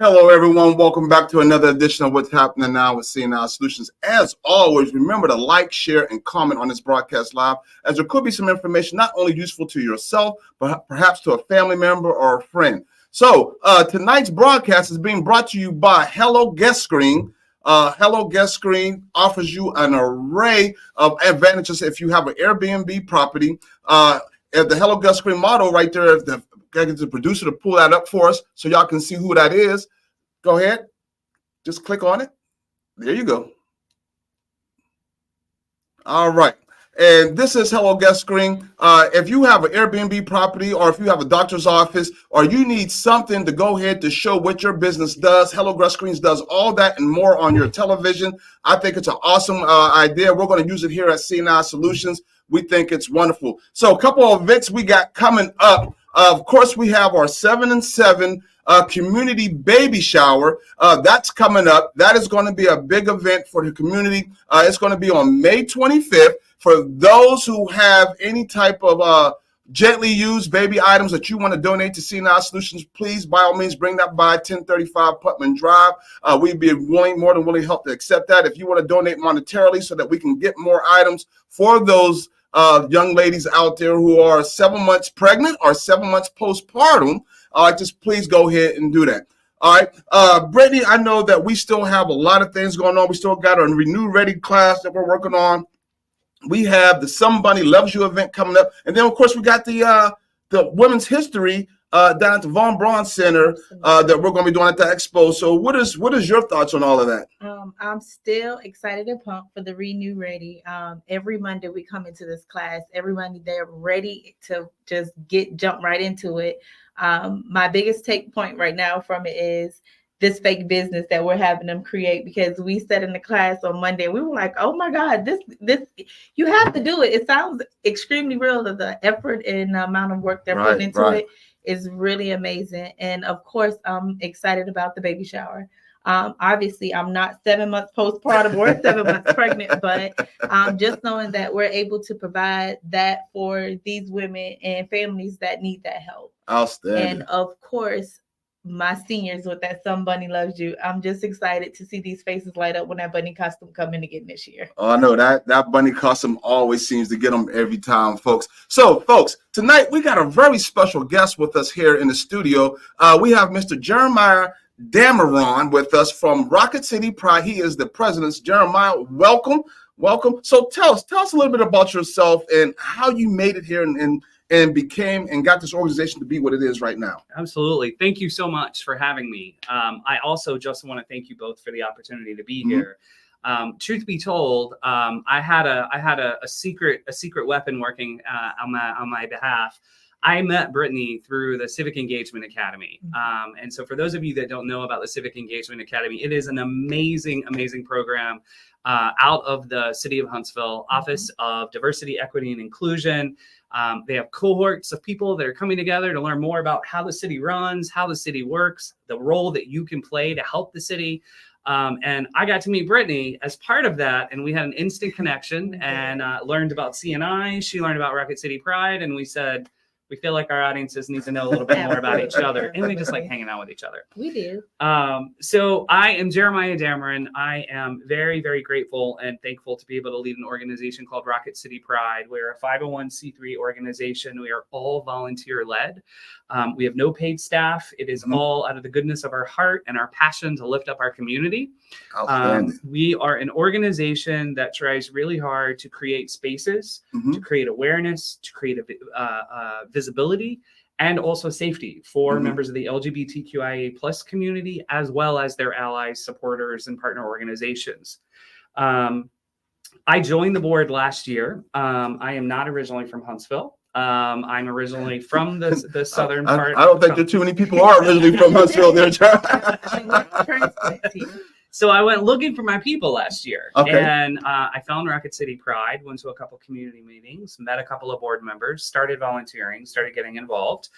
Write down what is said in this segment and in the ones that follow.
Hello, everyone. Welcome back to another edition of What's Happening Now with CNI Solutions. As always, remember to like, share, and comment on this broadcast live, as there could be some information not only useful to yourself, but perhaps to a family member or a friend. So tonight's broadcast is being brought to you by Hello Guest Screen. Hello Guest Screen offers you an array of advantages if you have an Airbnb property. The Hello Guest Screen model right there, get the producer to pull that up for us so y'all can see who that is. Go ahead. Just click on it. There you go. All right. And this is Hello Guest Screen. If you have an Airbnb property or if you have a doctor's office or you need something to go ahead to show what your business does, Hello Guest Screens does all that and more on your television. I think it's an awesome idea. We're going to use it here at CNI Solutions. We think it's wonderful. So a couple of events we got coming up. Of course, we have our 7 and 7 community baby shower. That's coming up. That is going to be a big event for the community. It's going to be on May 25th. For those who have any type of gently used baby items that you want to donate to CNI Solutions, please, by all means, bring that by 1035 Putman Drive. We'd be more than willing to help to accept that. If you want to donate monetarily so that we can get more items for those young ladies out there who are 7 months pregnant or 7 months postpartum, just please go ahead and do that. All right. Brittany, I know that we still have a lot of things going on. We still got a Renew Ready class that we're working on. We have the Somebody Loves You event coming up. And then, of course, we got the Women's History down at the Von Braun Center that we're going to be doing at the expo. So what is your thoughts on all of that? I'm still excited and pumped for the Renew Ready. Every Monday we come into this class. Every Monday they're ready to just jump right into it. My biggest take point right now from it is this fake business that we're having them create, because we sat in the class on Monday and we were like, oh my God, this you have to do it. It sounds extremely real. The effort and the amount of work they're putting into it is really amazing. And of course, I'm excited about the baby shower. Obviously, I'm not 7 months postpartum or 7 months pregnant, but just knowing that we're able to provide that for these women and families that need that help. Outstanding. And of course, my seniors with that Somebody Loves You. I'm just excited to see these faces light up when that bunny costume come in again this year. Oh, I know that bunny costume always seems to get them every time, folks. So, folks, tonight we got a very special guest with us here in the studio. We have Mr. Jeremiah Dameron with us from Rocket City Pride. He is the president. Jeremiah, welcome. So tell us a little bit about yourself and how you made it here and became and got this organization to be what it is right now. Absolutely. Thank you so much for having me. I also just want to thank you both for the opportunity to be here. Truth be told, I had a secret weapon working on my behalf. I met Brittany through the Civic Engagement Academy. And so for those of you that don't know about the Civic Engagement Academy, it is an amazing program out of the City of Huntsville Office of Diversity, Equity, and Inclusion. They have cohorts of people that are coming together to learn more about how the city runs, how the city works, the role that you can play to help the city. And I got to meet Brittany as part of that, and we had an instant connection and learned about CNI. She learned about Rocket City Pride, and we said, we feel like our audiences need to know a little bit more about each other, and we just like hanging out with each other. We do. So I am Jeremiah Dameron. I am very, very grateful and thankful to be able to lead an organization called Rocket City Pride. We're a 501c3 organization. We are all volunteer-led. We have no paid staff. It is all out of the goodness of our heart and our passion to lift up our community. We are an organization that tries really hard to create spaces, to create awareness, to create visibility, and also safety for members of the LGBTQIA plus community, as well as their allies, supporters, and partner organizations. I joined the board last year. I am not originally from Huntsville. I'm originally from the southern part. I don't think there too many people are originally from Huntsville there, So I went looking for my people last year, and I found Rocket City Pride, went to a couple community meetings, met a couple of board members, started volunteering, started getting involved.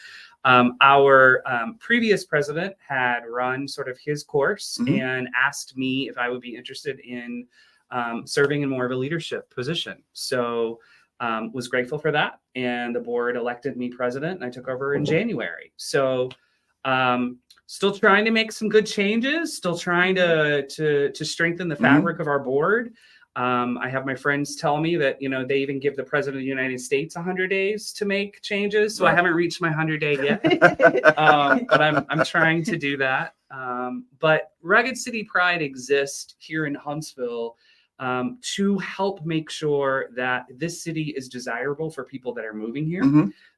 Our previous president had run sort of his course and asked me if I would be interested in serving in more of a leadership position. So was grateful for that. And the board elected me president, and I took over in January. So Still trying to make some good changes, still trying to strengthen the fabric of our board. I have my friends tell me that, they even give the president of the United States 100 days to make changes. So I haven't reached my 100-day yet, but I'm trying to do that. But Rugged City Pride exists here in Huntsville to help make sure that this city is desirable for people that are moving here,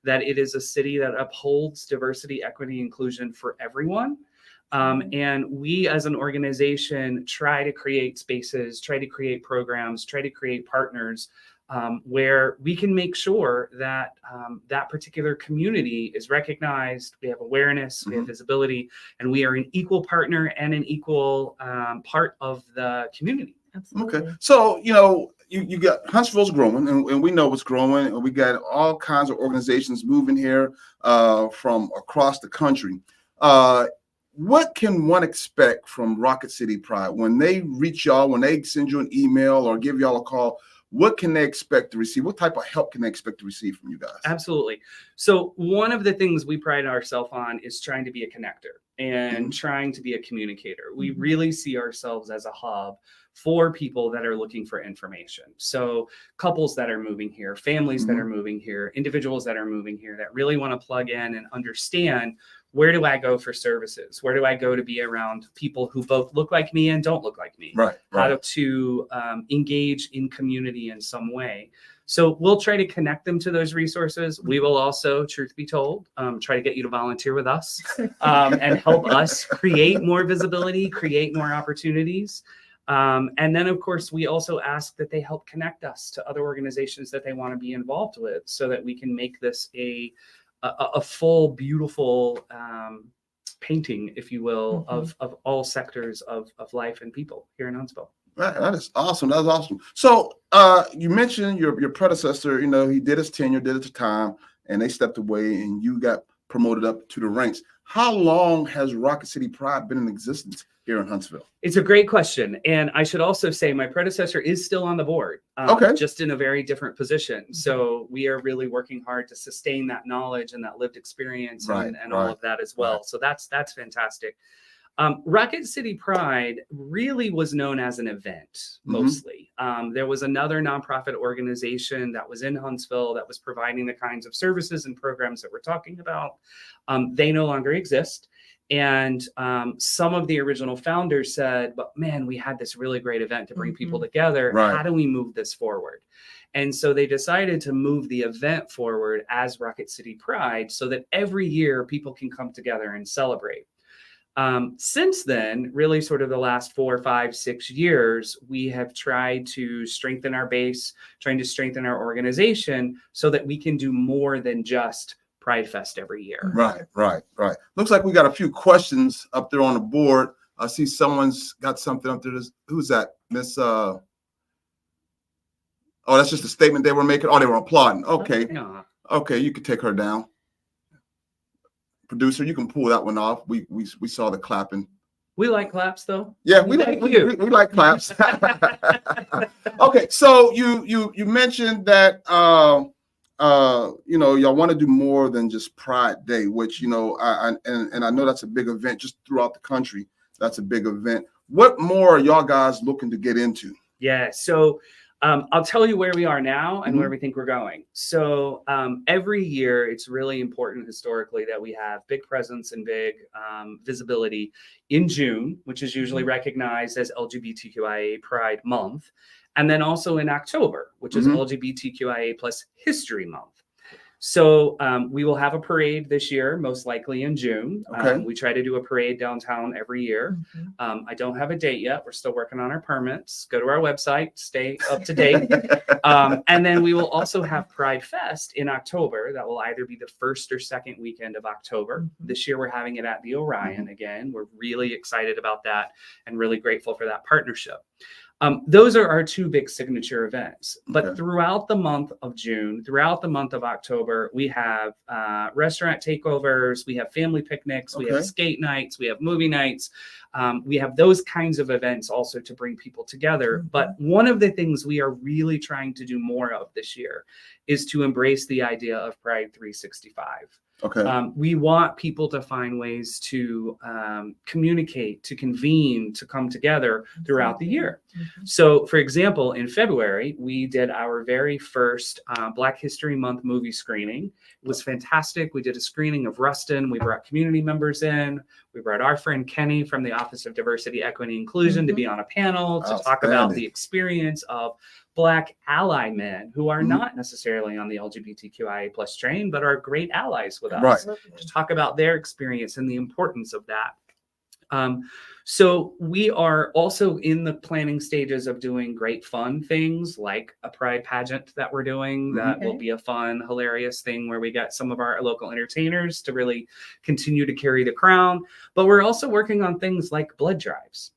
that it is a city that upholds diversity, equity, inclusion for everyone. And we as an organization try to create spaces, try to create programs, try to create partners where we can make sure that that particular community is recognized, we have awareness, we have visibility, and we are an equal partner and an equal part of the community. Absolutely. Okay. So, you got Huntsville's growing, and we know it's growing, and we got all kinds of organizations moving here from across the country. What can one expect from Rocket City Pride when they reach y'all, when they send you an email or give y'all a call? What can they expect to receive? What type of help can they expect to receive from you guys? Absolutely. So one of the things we pride ourselves on is trying to be a connector and trying to be a communicator. We really see ourselves as a hub for people that are looking for information. So couples that are moving here, families that are moving here, individuals that are moving here that really want to plug in and understand, where do I go for services? Where do I go to be around people who both look like me and don't look like me? Right. How to engage in community in some way. So we'll try to connect them to those resources. We will also, truth be told, try to get you to volunteer with us and help us create more visibility, create more opportunities. And then, of course, we also ask that they help connect us to other organizations that they want to be involved with so that we can make this a full, beautiful painting, if you will, of all sectors of life and people here in Huntsville. Right, that is awesome. That's awesome. So you mentioned your predecessor, he did his tenure, did his time, and they stepped away and you got promoted up to the ranks. How long has Rocket City Pride been in existence here in Huntsville? It's a great question. And I should also say my predecessor is still on the board, just in a very different position. So we are really working hard to sustain that knowledge and that lived experience and all of that as well. So that's fantastic. Rocket City Pride really was known as an event, mostly. There was another nonprofit organization that was in Huntsville that was providing the kinds of services and programs that we're talking about. They no longer exist. And some of the original founders said, but man, we had this really great event to bring people together. How do we move this forward? And so they decided to move the event forward as Rocket City Pride so that every year people can come together and celebrate. Since then, really sort of the last 4, 5, 6 years, we have tried to strengthen our base, trying to strengthen our organization so that we can do more than just Pride Fest every year. Right. Looks like we got a few questions up there on the board. I see someone's got something up there. Who's that? Miss oh, that's just a statement they were making. Oh, they were applauding. Okay. Okay, you can take her down. Producer, you can pull that one off. We saw the clapping. We like claps, though. Yeah, we like claps. Okay, so you mentioned that y'all want to do more than just Pride Day, which I know that's a big event just throughout the country. That's a big event. What more are y'all guys looking to get into? Yeah, so I'll tell you where we are now and where we think we're going. So every year, it's really important historically that we have big presence and big visibility in June, which is usually recognized as LGBTQIA Pride Month. And then also in October, which is LGBTQIA plus History Month. So we will have a parade this year, most likely in June. We try to do a parade downtown every year. I don't have a date yet. We're still working on our permits. Go to our website, stay up to date. And then we will also have Pride Fest in October. That will either be the first or second weekend of October. This year, we're having it at the Orion again. We're really excited about that and really grateful for that partnership. Those are our two big signature events. But throughout the month of June, throughout the month of October, we have restaurant takeovers, we have family picnics, we have skate nights, we have movie nights. We have those kinds of events also to bring people together. But one of the things we are really trying to do more of this year is to embrace the idea of Pride 365. Okay. We want people to find ways to communicate, to convene, to come together throughout the year. So, for example, in February, we did our very first Black History Month movie screening. It was fantastic. We did a screening of Rustin. We brought community members in. We brought our friend Kenny from the Office of Diversity, Equity, and Inclusion to be on a panel to talk about the experience of Black ally men who are not necessarily on the LGBTQIA plus train, but are great allies with us, to talk about their experience and the importance of that. So we are also in the planning stages of doing great fun things like a pride pageant that we're doing. That will be a fun, hilarious thing where we got some of our local entertainers to really continue to carry the crown. But we're also working on things like blood drives.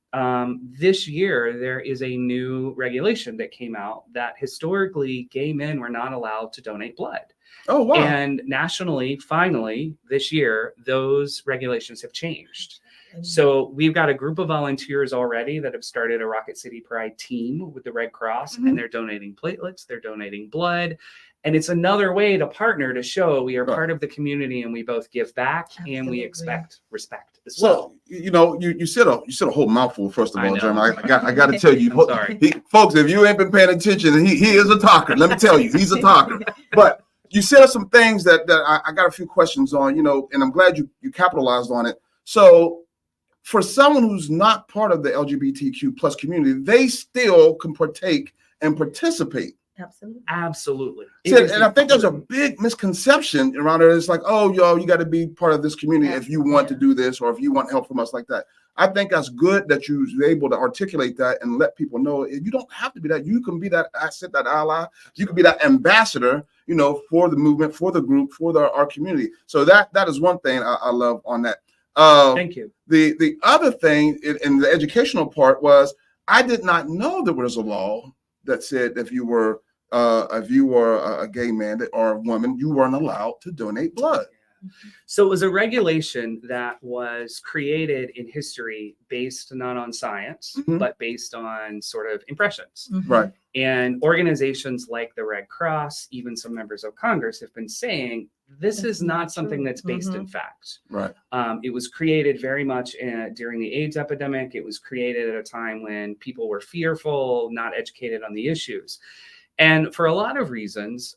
This year, there is a new regulation that came out that historically gay men were not allowed to donate blood. Oh, wow. And nationally, finally, this year, those regulations have changed. So we've got a group of volunteers already that have started a Rocket City Pride team with the Red Cross, and they're donating platelets, they're donating blood. And it's another way to partner to show we are part of the community and we both give back and we expect respect as well. You know, you said a whole mouthful. First of all, Jeremy, I got to tell you, sorry. Folks, if you ain't been paying attention, he is a talker. Let me tell you, he's a talker. But you said some things that I got a few questions on. You know, and I'm glad you capitalized on it. So, for someone who's not part of the LGBTQ plus community, they still can partake and participate. Absolutely. And I think there's a big misconception around it. It's like, oh, you got to be part of this community if you want to do this, or if you want help from us like that. I think that's good that you're able to articulate that and let people know you don't have to be that. You can be that asset, that ally. You can be that ambassador, you know, for the movement, for the group, for our community. So that is one thing I love on that. Thank you. The other thing in the educational part was I did not know there was a law that said if you were a gay man or a woman, you weren't allowed to donate blood. So it was a regulation that was created in history based not on science, but based on sort of impressions. Right. And organizations like the Red Cross, even some members of Congress have been saying, this is not something that's based in fact. Right. It was created very much during the AIDS epidemic. It was created at a time when people were fearful, not educated on the issues. And for a lot of reasons,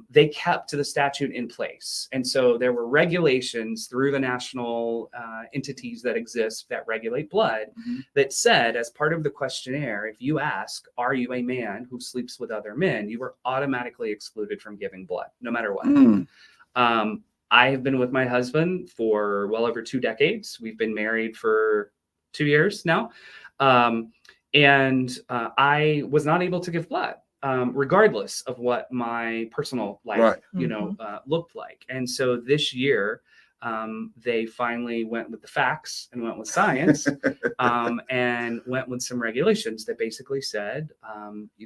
they kept the statute in place. And so there were regulations through the national entities that exist that regulate blood that said, as part of the questionnaire, if you ask, are you a man who sleeps with other men, you were automatically excluded from giving blood, no matter what. I have been with my husband for well over 2 decades. We've been married for 2 years now. And I was not able to give blood. Regardless of what my personal life, looked like. And so this year, they finally went with the facts and went with science and went with some regulations that basically said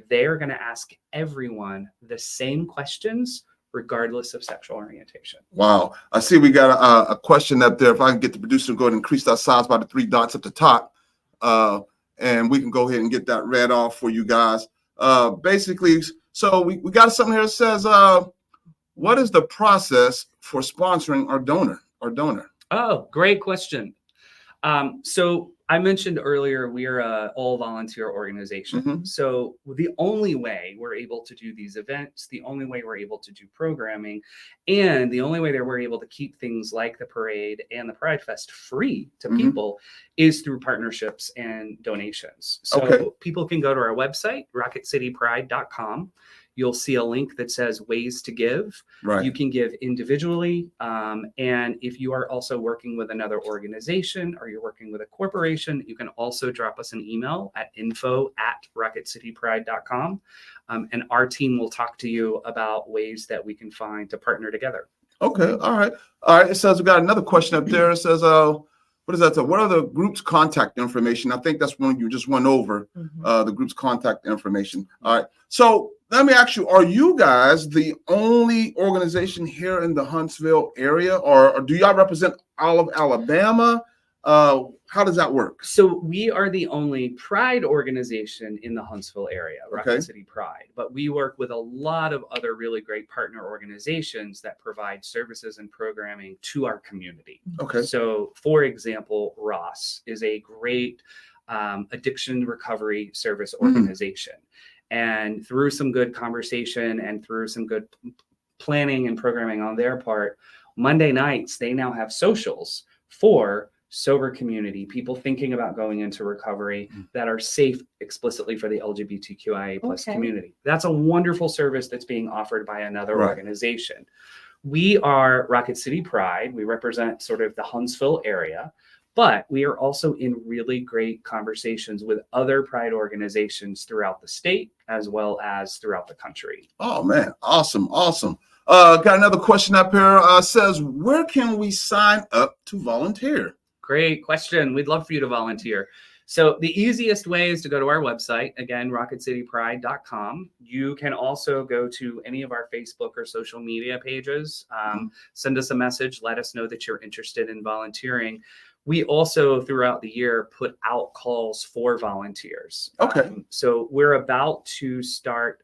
they are going to ask everyone the same questions regardless of sexual orientation. Wow. I see we got a question up there. If I can get the producer to go ahead and increase that size by the 3 dots at the top, and we can go ahead and get that read off for you guys. Basically, so we got something here that says, what is the process for sponsoring our donor? Oh, great question. So I mentioned earlier, we are an all volunteer organization. So the only way we're able to do these events, the only way we're able to do programming, and the only way that we're able to keep things like the parade and the Pride Fest free to people is through partnerships and donations. So people can go to our website, rocketcitypride.com. You'll see a link that says ways to give. Right. You can give individually. And if you are also working with another organization or you're working with a corporation, you can also drop us an email at info@rocketcitypride.com. And our team will talk to you about ways that we can find to partner together. Okay. All right. It says we got another question up there. It says, what is that? So what are the group's contact information? I think that's one you just went over, the group's contact information. All right. So let me ask you, are you guys the only organization here in the Huntsville area, or do y'all represent all of Alabama? How does that work? So we are the only Pride organization in the Huntsville area, Rocket Okay. City Pride, but we work with a lot of other really great partner organizations that provide services and programming to our community. Okay. So for example, Ross is a great addiction recovery service organization. And through some good conversation and through some good planning and programming on their part, Monday nights, they now have socials for sober community, people thinking about going into recovery that are safe explicitly for the LGBTQIA plus community. That's a wonderful service that's being offered by another organization. We are Rocket City Pride. We represent sort of the Huntsville area, but we are also in really great conversations with other Pride organizations throughout the state as well as throughout the country. Oh man, awesome, awesome. Got another question up here. Says, where can we sign up to volunteer? Great question. We'd love for you to volunteer. So the easiest way is to go to our website, again, rocketcitypride.com. You can also go to any of our Facebook or social media pages, send us a message, let us know that you're interested in volunteering. We also, throughout the year, put out calls for volunteers. Okay. So we're about to start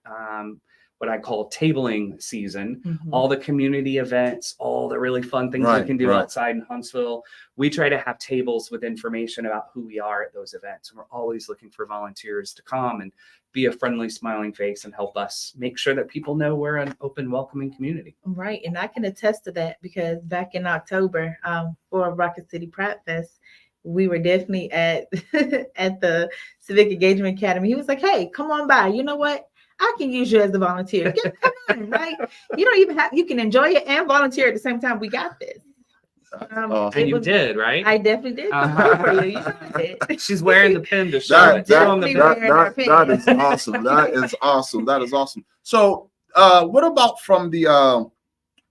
what I call tabling season, all the community events, all the really fun things we can do outside in Huntsville. We try to have tables with information about who we are at those events. And we're always looking for volunteers to come and be a friendly, smiling face and help us make sure that people know we're an open, welcoming community. Right. And I can attest to that because back in October for Rocket City Pride Fest, we were definitely at at the Civic Engagement Academy. He was like, hey, come on by. You know what? I can use you as a volunteer. Come on, right? You don't even have, you can enjoy it and volunteer at the same time. We got this. And you did, right? I definitely did. Come on for you. You know I did. She's wearing the pin to show it. That is awesome. That is awesome. That is awesome. So what about from the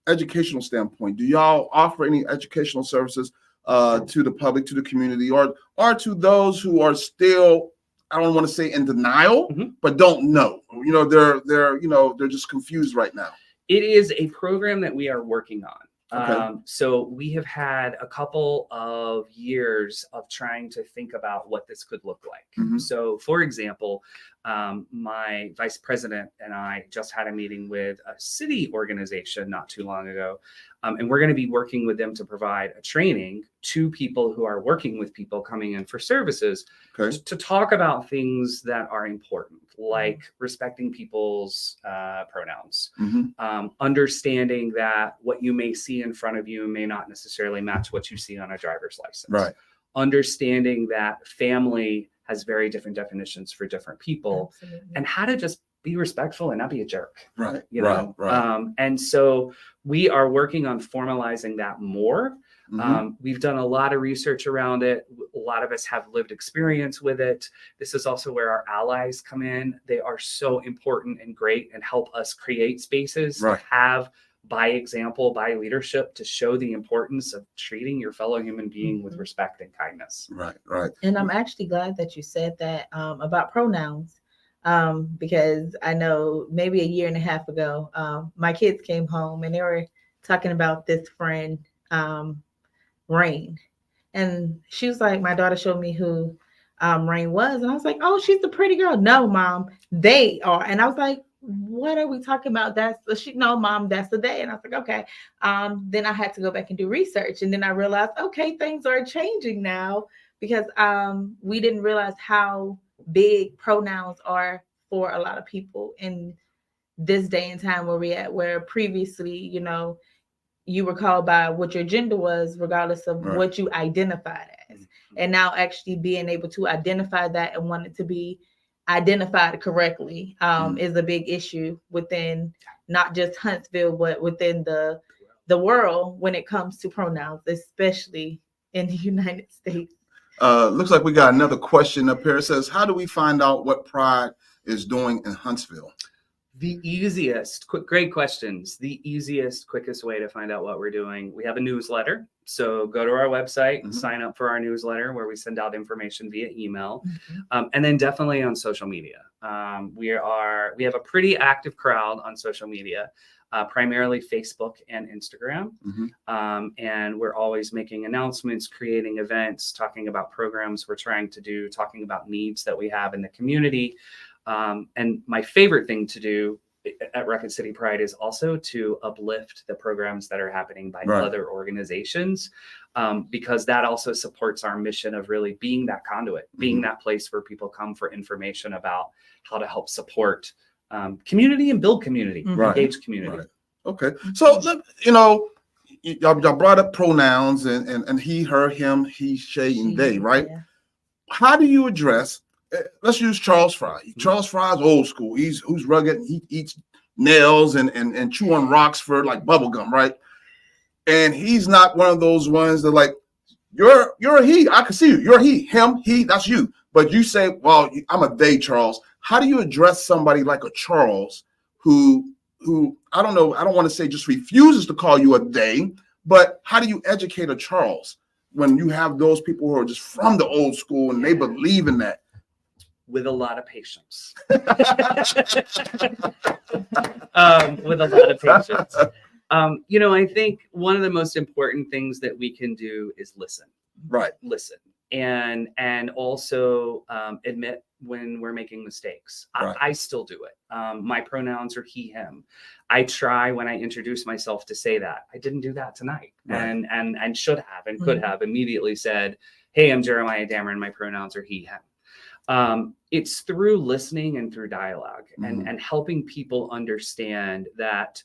educational standpoint? Do y'all offer any educational services to the public, to the community, or to those who are still, I don't want to say in denial, but don't know? You know, they're just confused right now. It is a program that we are working on. Okay. So we have had a couple of years of trying to think about what this could look like. So for example, my vice president and I just had a meeting with a city organization not too long ago. And we're going to be working with them to provide a training to people who are working with people coming in for services to talk about things that are important, like respecting people's pronouns, understanding that what you may see in front of you may not necessarily match what you see on a driver's license, understanding that family has very different definitions for different people, and how to just be respectful and not be a jerk. You know? And so we are working on formalizing that more. We've done a lot of research around it. A lot of us have lived experience with it. This is also where our allies come in. They are so important and great and help us create spaces to have, by example, by leadership, to show the importance of treating your fellow human being with respect and kindness. And I'm actually glad that you said that about pronouns. Because I know maybe a year and a half ago, my kids came home and they were talking about this friend, Rain. And she was like, my daughter showed me who Rain was. And I was like, oh, she's the pretty girl. No, mom, they are. And I was like, what are we talking about? No, mom, that's the day. And I was like, okay. Then I had to go back and do research. And then I realized, okay, things are changing now because we didn't realize how big pronouns are for a lot of people in this day and time where we're at, where previously, you know, you were called by what your gender was, regardless of what you identified as. And now actually being able to identify that and want it to be identified correctly is a big issue within not just Huntsville, but within the world when it comes to pronouns, especially in the United States. Looks like we got another question up here. It says, how do we find out what Pride is doing in Huntsville? The easiest, great questions. The easiest, quickest way to find out what we're doing. We have a newsletter. So go to our website, sign up for our newsletter where we send out information via email. And then definitely on social media. We have a pretty active crowd on social media, primarily Facebook and Instagram. And we're always making announcements, creating events, talking about programs we're trying to do, talking about needs that we have in the community. And my favorite thing to do at Rocket City Pride is also to uplift the programs that are happening by other organizations, because that also supports our mission of really being that conduit, being that place where people come for information about how to help support community and build community, engage community. Okay. So, y'all brought up pronouns and he, her, him, he, she, and they, right? Yeah. How do you address, let's use Charles Fry. Charles Fry's old school. He's rugged. He eats nails and chew on rocks for like bubble gum, right? And he's not one of those ones that like, you're a he. I can see you. You're a he. Him, he, that's you. But you say, well, I'm a they, Charles. How do you address somebody like a Charles who I don't know, I don't want to say just refuses to call you a they, but how do you educate a Charles when you have those people who are just from the old school and they believe in that? With a lot of patience. With a lot of patience. I think one of the most important things that we can do is listen. Right. Listen. And also admit when we're making mistakes. I still do it. My pronouns are he, him. I try when I introduce myself to say that. I didn't do that tonight. Right. And should have and could have immediately said, hey, I'm Jeremiah Dameron. My pronouns are he, him. It's through listening and through dialogue and helping people understand that,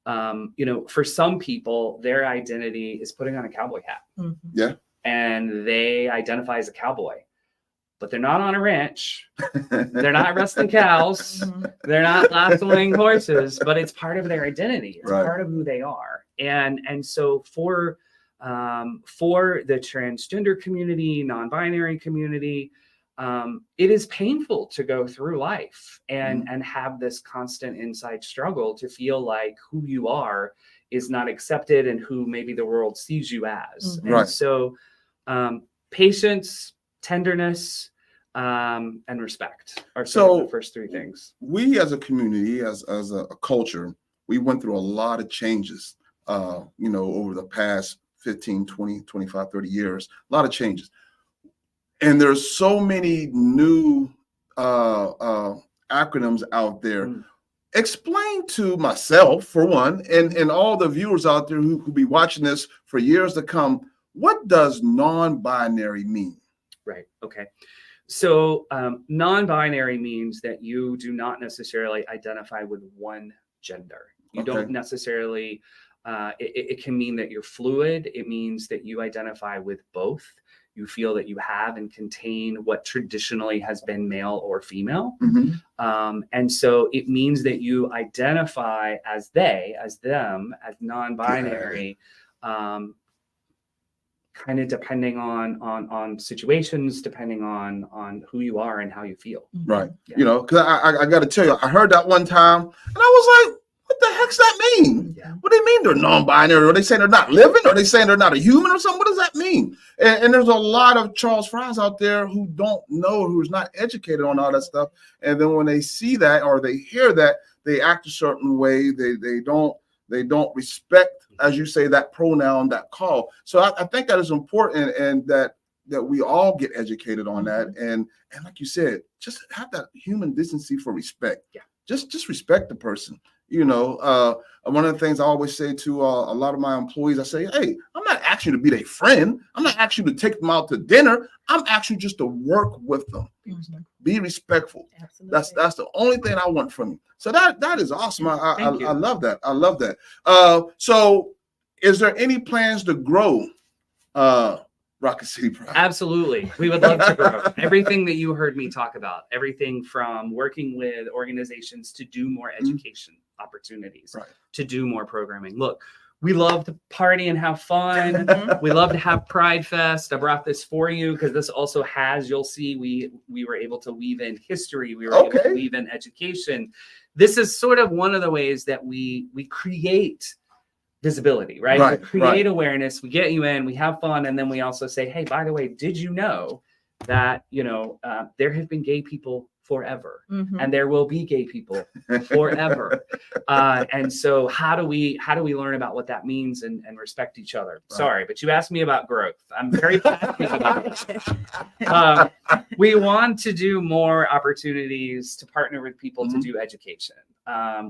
for some people, their identity is putting on a cowboy hat. Yeah. And they identify as a cowboy, but they're not on a ranch. They're not wrestling cows. They're not lassoing horses, but it's part of their identity. It's part of who they are. And so for the transgender community, non-binary community, it is painful to go through life and have this constant inside struggle to feel like who you are is not accepted and who maybe the world sees you as. And so patience, tenderness, and respect are the first three things. We as a community, as a culture, we went through a lot of changes, over the past 15, 20, 25, 30 years, a lot of changes. And there's so many new acronyms out there. Explain to myself, for one, and all the viewers out there who could be watching this for years to come, what does non-binary mean? Right. Okay. So non-binary means that you do not necessarily identify with one gender. You don't necessarily, it can mean that you're fluid. It means that you identify with both. You feel that you have and contain what traditionally has been male or female. And so it means that you identify as they, as them, as non-binary, kind of depending on situations, depending on who you are and how you feel. Right. Yeah. Because I got to tell you, I heard that one time and I was like, what the heck's that mean? Yeah. What do they mean they're non-binary? Are they saying they're not living? Are they saying they're not a human or something? What does that mean? And there's a lot of Charles Frys out there who don't know, who's not educated on all that stuff. And then when they see that or they hear that, they act a certain way. They don't respect, as you say, that pronoun, that call. So I think that is important, and that we all get educated on that. And like you said, just have that human decency for respect. Yeah. Just respect the person. One of the things I always say to a lot of my employees, I say, hey, I'm not asking you to be their friend. I'm not asking you to take them out to dinner. I'm asking you just to work with them. Be respectful. Absolutely. That's the only thing I want from you. So that is awesome. I love that. I love that. So is there any plans to grow Rocket City Pride? Absolutely. We would love to grow. Everything that you heard me talk about, everything from working with organizations to do more education opportunities, to do more programming. Look, We love to party and have fun. We love to have Pride Fest. I brought this for you because this also has, you'll see, we were able to weave in history. We were able to weave in education. This is sort of one of the ways that we create visibility, right? We create awareness. We get you in, we have fun, and then we also say, hey, by the way, did you know that, there have been gay people forever, and there will be gay people forever. And so how do we learn about what that means and respect each other? Sorry, but you asked me about growth. I'm very passionate about it. We want to do more opportunities to partner with people to do education.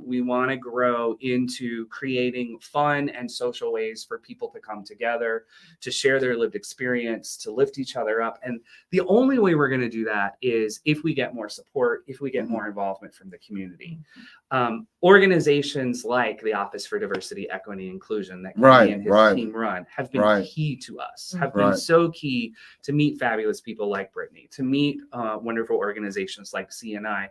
We want to grow into creating fun and social ways for people to come together, to share their lived experience, to lift each other up. And the only way we're going to do that is if we get more support, if we get more involvement from the community. Organizations like the Office for Diversity, Equity, and Inclusion that Kenny and his team run have been key to us, have been so key to meet fabulous people like Brittany, to meet wonderful organizations like CNI.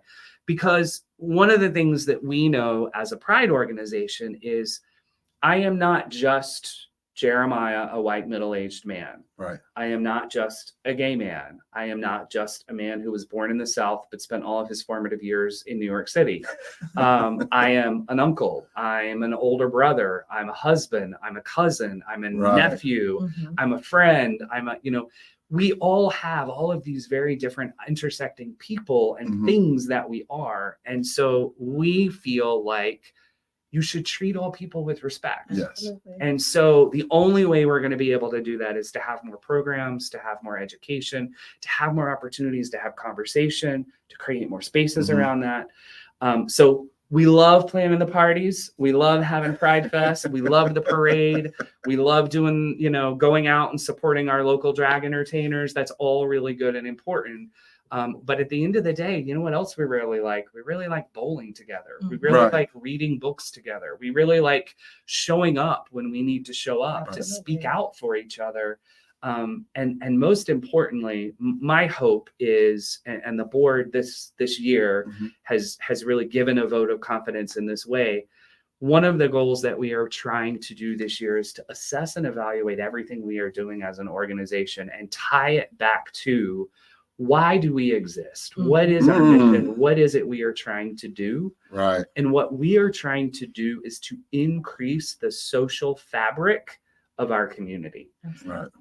Because one of the things that we know as a Pride organization is I am not just Jeremiah, a white middle-aged man. I am not just a gay man. I am not just a man who was born in the South but spent all of his formative years in New York City. I am an uncle. I am an older brother. I'm a husband. I'm a cousin. I'm a nephew. I'm a friend. We all have all of these very different intersecting people and things that we are. And so we feel like you should treat all people with respect. And so the only way we're going to be able to do that is to have more programs, to have more education, to have more opportunities, to have conversation, to create more spaces around that. So we love planning the parties. We love having Pride Fest. We love the parade. We love doing, going out and supporting our local drag entertainers. That's all really good and important. But at the end of the day, you know what else we really like? We really like bowling together. We really like reading books together. We really like showing up when we need to show up to speak out for each other. And most importantly, my hope is, and the board this year has really given a vote of confidence in this way. One of the goals that we are trying to do this year is to assess and evaluate everything we are doing as an organization and tie it back to why do we exist? What is our mission? What is it we are trying to do? And what we are trying to do is to increase the social fabric of our community.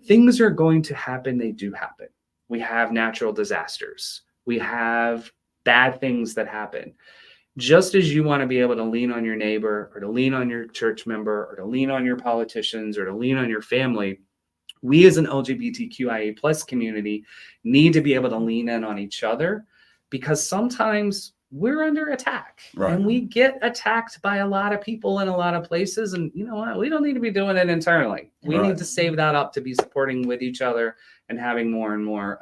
Things are going to happen. They do happen. We have natural disasters. We have bad things that happen. Just as you want to be able to lean on your neighbor or to lean on your church member or to lean on your politicians or to lean on your family, we as an LGBTQIA plus community need to be able to lean in on each other, because sometimes we're under attack and we get attacked by a lot of people in a lot of places. And you know what? We don't need to be doing it internally. We need to save that up to be supporting with each other and having more and more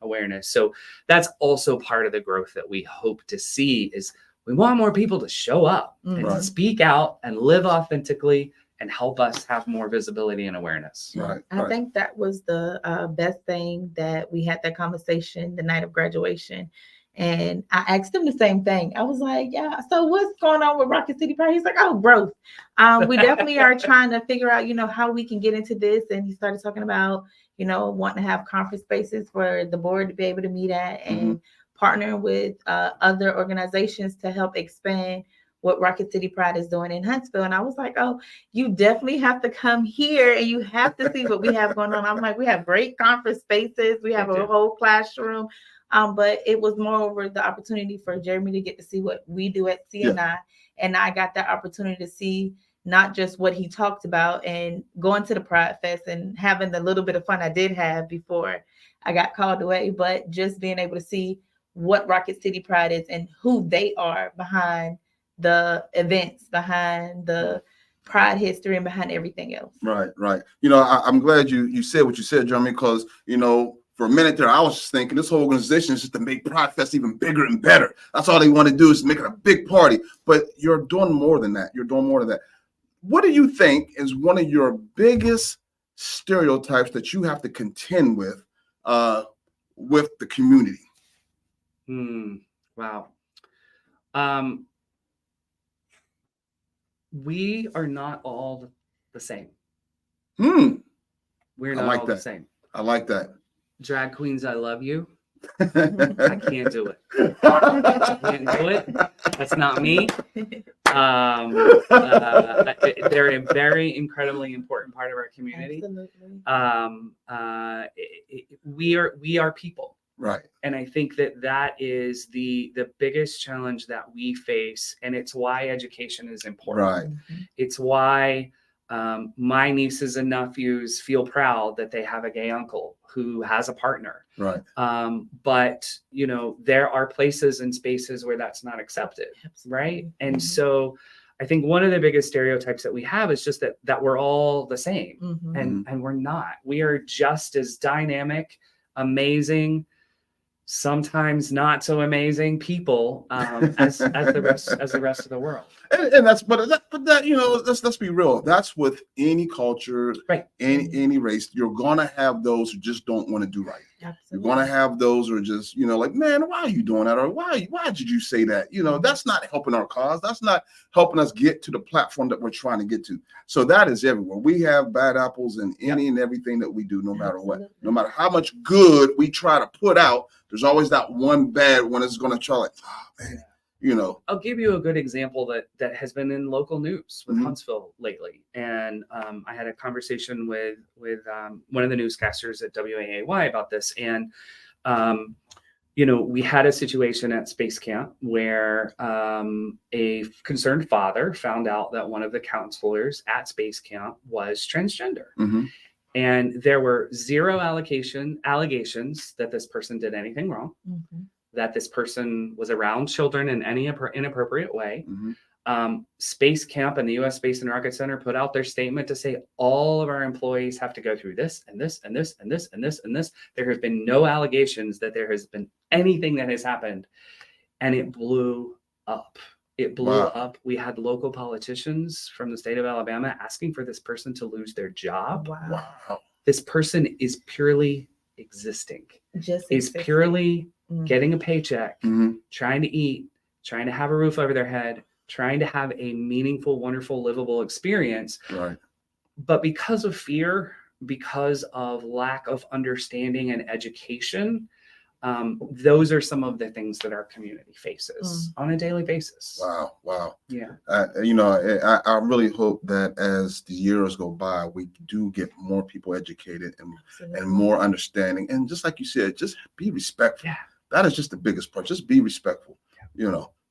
awareness. So that's also part of the growth that we hope to see is we want more people to show up and to speak out and live authentically and help us have more visibility and awareness. I think that was the best thing that we had that conversation the night of graduation. And I asked him the same thing. I was like, yeah, so what's going on with Rocket City Pride? He's like, oh, growth. We definitely are trying to figure out, how we can get into this. And he started talking about, wanting to have conference spaces for the board to be able to meet at and partner with other organizations to help expand what Rocket City Pride is doing in Huntsville. And I was like, oh, you definitely have to come here and you have to see what we have going on. I'm like, we have great conference spaces. We have a whole classroom. But it was moreover the opportunity for Jeremy to get to see what we do at CNI. And I got that opportunity to see not just what he talked about and going to the Pride Fest and having the little bit of fun I did have before I got called away, but just being able to see what Rocket City Pride is and who they are behind the events, behind the Pride history, and behind everything else. Right. I'm glad you said what you said, Jeremy, because, for a minute there, I was just thinking this whole organization is just to make Pride Fest even bigger and better. That's all they want to do is make it a big party. But you're doing more than that. What do you think is one of your biggest stereotypes that you have to contend with the community? Wow. We are not all the same. Hmm. We're I not like all that. the same. I like that. Drag queens, I love you. I can't do it. I can't do it. That's not me. They're a very incredibly important part of our community. Absolutely. We are people. Right. And I think that is the biggest challenge that we face, and it's why education is important. Right. It's why my nieces and nephews feel proud that they have a gay uncle who has a partner. Right. But there are places and spaces where that's not accepted. Absolutely. Right. And so I think one of the biggest stereotypes that we have is just that we're all the same, and we're not. We are just as dynamic, amazing, sometimes not so amazing people as the rest of the world. And that's but that let's be real. That's with any culture, right? Any race. You're gonna have those who just don't want to do right. Absolutely. You're gonna have those who are just like, man, why are you doing that? Or why did you say that? That's not helping our cause. That's not helping us get to the platform that we're trying to get to. So that is everywhere. We have bad apples in any and everything that we do, no matter what. No matter how much good we try to put out, there's always that one bad one that's gonna try, like, oh man. I'll give you a good example that has been in local news with Huntsville lately. And I had a conversation with one of the newscasters at WAAY about this. And, we had a situation at Space Camp where a concerned father found out that one of the counselors at Space Camp was transgender. And there were zero allegations that this person did anything wrong. That this person was around children in any inappropriate way. Space Camp and the U.S. Space and Rocket Center put out their statement to say all of our employees have to go through this and this and this and this and this and this. There have been no allegations that there has been anything that has happened. And it blew up. It blew up. We had local politicians from the state of Alabama asking for this person to lose their job. Wow. This person is purely existing. Purely getting a paycheck, trying to eat, trying to have a roof over their head, trying to have a meaningful, wonderful, livable experience. Right. But because of fear, because of lack of understanding and education, those are some of the things that our community faces on a daily basis. Wow. Yeah. I really hope that as the years go by, we do get more people educated and more understanding. And just like you said, just be respectful. Yeah. That is just the biggest part. Just be respectful,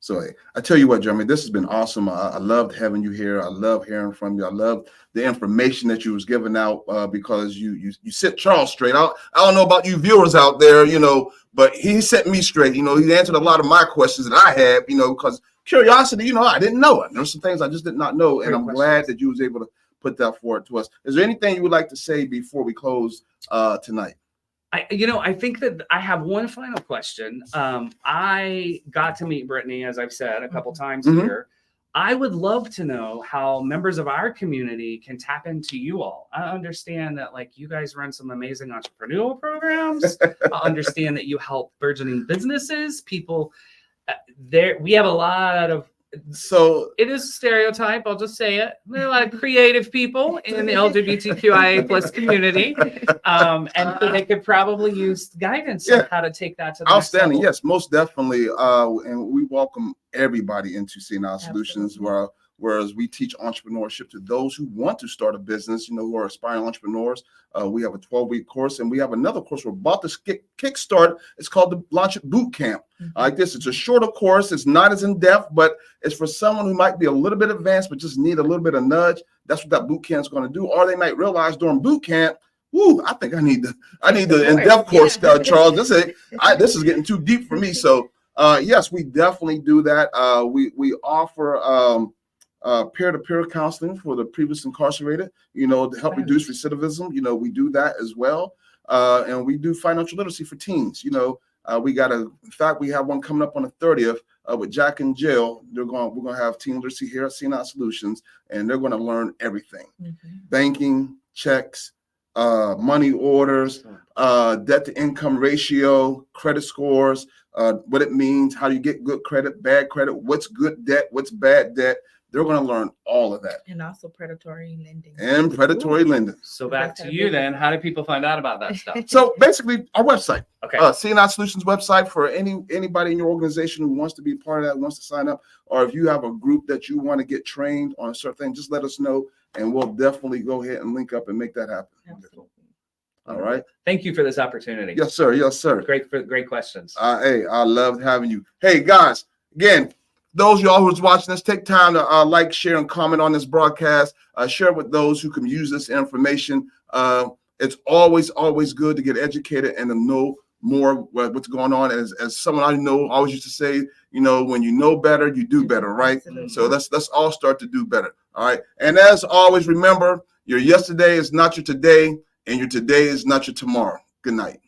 So I tell you what, Jeremy, this has been awesome. I loved having you here. I love hearing from you. I love the information that you was giving out because you set Charles straight. I don't know about you viewers out there, but he set me straight. He answered a lot of my questions that I had, because curiosity, I didn't know it. There's some things I just did not know, and I'm glad that you was able to put that forward to us. Is there anything you would like to say before we close tonight? I think that I have one final question. I got to meet Brittany, as I've said a couple times here. I would love to know how members of our community can tap into you all. I understand that you guys run some amazing entrepreneurial programs. I understand that you help burgeoning businesses, people there. We have a lot of, so it is a stereotype. I'll just say it. There are a lot of creative people in the LGBTQIA plus community. And so they could probably use guidance on how to take that to the next level. Yes, most definitely. And we welcome everybody into CNI Solutions, whereas we teach entrepreneurship to those who want to start a business, who are aspiring entrepreneurs. We have a 12-week course, and we have another course we're about to kickstart. It's called the Launch It Boot Camp. Like this, it's a shorter course. It's not as in-depth, but it's for someone who might be a little bit advanced, but just need a little bit of nudge. That's what that boot camp is going to do. Or they might realize during boot camp, I think I need the in-depth course, Charles. This is getting too deep for me. So yes, we definitely do that. We offer peer-to-peer counseling for the previously incarcerated, to help reduce recidivism. We do that as well. And we do financial literacy for teens. We have one coming up on the 30th with Jack and Jill. We're going to have teen literacy here at CNI Solutions, and they're going to learn everything: banking, checks, money orders, debt to income ratio, credit scores, what it means, how you get good credit, bad credit, what's good debt, what's bad debt. They're going to learn all of that. And also predatory lending. And predatory lending. So back to you then. How do people find out about that stuff? So basically, our website, Okay. CNI Solutions website, for anybody in your organization who wants to be part of that, wants to sign up, or if you have a group that you want to get trained on a certain thing, just let us know, and we'll definitely go ahead and link up and make that happen. Absolutely. All right. Thank you for this opportunity. Yes, sir. Yes, sir. Great questions. Hey, I loved having you. Hey, guys, again, those of y'all who's watching this, take time to like, share, and comment on this broadcast. Share with those who can use this information. It's always good to get educated and to know more what's going on. As someone I know always used to say, when you know better, you do better, right? Absolutely. So let's all start to do better. All right. And as always, remember, your yesterday is not your today, and your today is not your tomorrow. Good night.